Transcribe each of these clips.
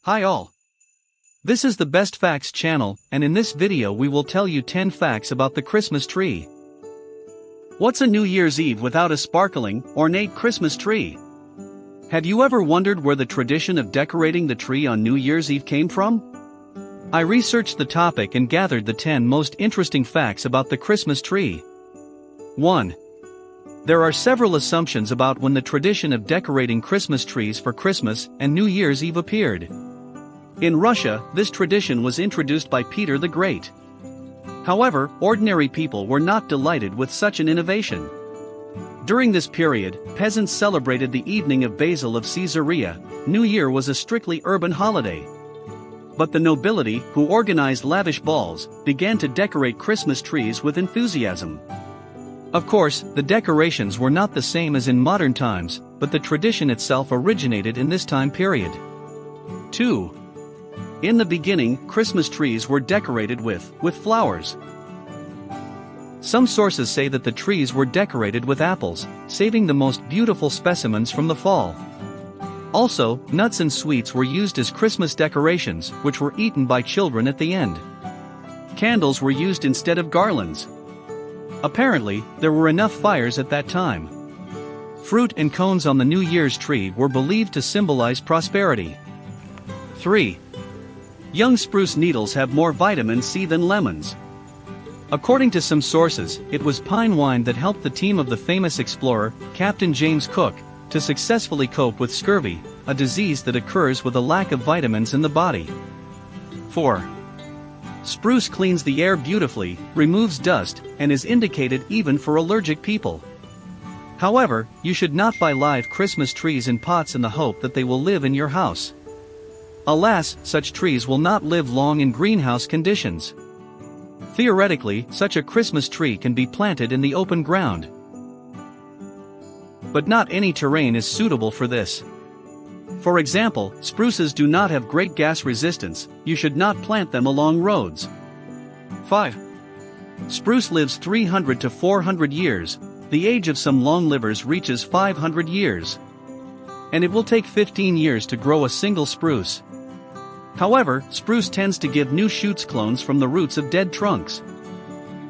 Hi all. This is the Best Facts channel, and in this video we will tell you 10 facts about the Christmas tree. What's a New Year's Eve without a sparkling, ornate Christmas tree? Have you ever wondered where the tradition of decorating the tree on New Year's Eve came from? I researched the topic and gathered the 10 most interesting facts about the Christmas tree. 1. There are several assumptions about when the tradition of decorating Christmas trees for Christmas and New Year's Eve appeared. In Russia, this tradition was introduced by Peter the Great. However, ordinary people were not delighted with such an innovation. During this period, peasants celebrated the evening of Basil of Caesarea. New Year was a strictly urban holiday. But the nobility, who organized lavish balls, began to decorate Christmas trees with enthusiasm. Of course, the decorations were not the same as in modern times, but the tradition itself originated in this time period. 2. In the beginning, Christmas trees were decorated with flowers. Some sources say that the trees were decorated with apples, saving the most beautiful specimens from the fall. Also, nuts and sweets were used as Christmas decorations, which were eaten by children at the end. Candles were used instead of garlands. Apparently, there were enough fires at that time. Fruit and cones on the New Year's tree were believed to symbolize prosperity. 3. Young spruce needles have more vitamin C than lemons. According to some sources, it was pine wine that helped the team of the famous explorer, Captain James Cook, to successfully cope with scurvy, a disease that occurs with a lack of vitamins in the body. 4. Spruce cleans the air beautifully, removes dust, and is indicated even for allergic people. However, you should not buy live Christmas trees in pots in the hope that they will live in your house. Alas, such trees will not live long in greenhouse conditions. Theoretically, such a Christmas tree can be planted in the open ground. But not any terrain is suitable for this. For example, spruces do not have great gas resistance. You should not plant them along roads. 5. Spruce lives 300 to 400 years. The age of some long livers reaches 500 years. And it will take 15 years to grow a single spruce. However, spruce tends to give new shoots clones from the roots of dead trunks.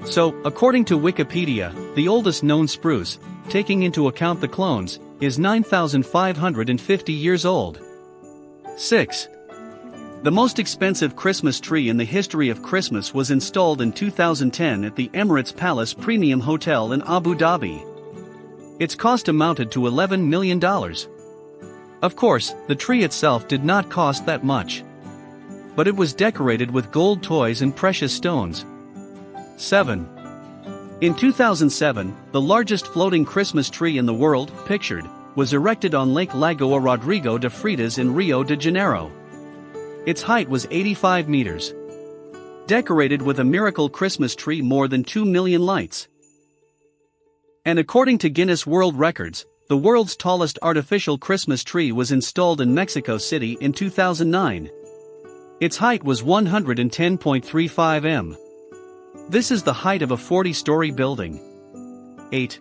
So, according to Wikipedia, the oldest known spruce, taking into account the clones, is 9,550 years old. 6. The most expensive Christmas tree in the history of Christmas was installed in 2010 at the Emirates Palace Premium Hotel in Abu Dhabi. Its cost amounted to $11 million. Of course, the tree itself did not cost that much. But it was decorated with gold toys and precious stones. 7. In 2007, the largest floating Christmas tree in the world, pictured, was erected on Lake Lagoa Rodrigo de Freitas in Rio de Janeiro. Its height was 85 meters. Decorated with a miracle Christmas tree, more than 2 million lights. And according to Guinness World Records, the world's tallest artificial Christmas tree was installed in Mexico City in 2009. Its height was 110.35 m. This is the height of a 40-story building. 8.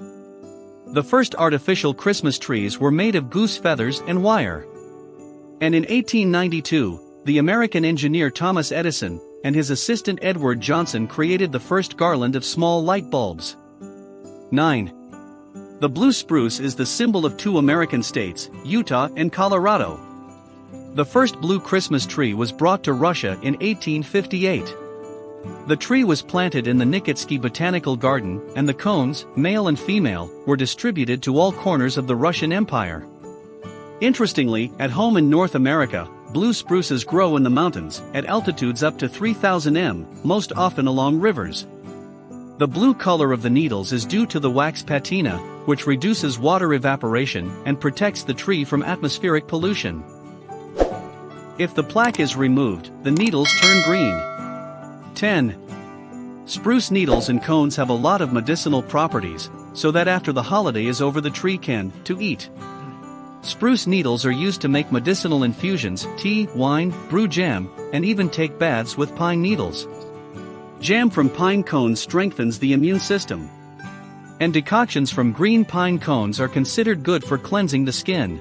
The first artificial Christmas trees were made of goose feathers and wire. And in 1892, the American engineer Thomas Edison and his assistant Edward Johnson created the first garland of small light bulbs. 9. The blue spruce is the symbol of two American states, Utah and Colorado. The first blue Christmas tree was brought to Russia in 1858. The tree was planted in the Nikitsky Botanical Garden, and the cones, male and female, were distributed to all corners of the Russian Empire. Interestingly, at home in North America, blue spruces grow in the mountains, at altitudes up to 3,000 m, most often along rivers. The blue color of the needles is due to the wax patina, which reduces water evaporation and protects the tree from atmospheric pollution. If the plaque is removed, the needles turn green. 10. Spruce needles and cones have a lot of medicinal properties, so that after the holiday is over the tree can, to eat. Spruce needles are used to make medicinal infusions, tea, wine, brew jam, and even take baths with pine needles. Jam from pine cones strengthens the immune system. And decoctions from green pine cones are considered good for cleansing the skin.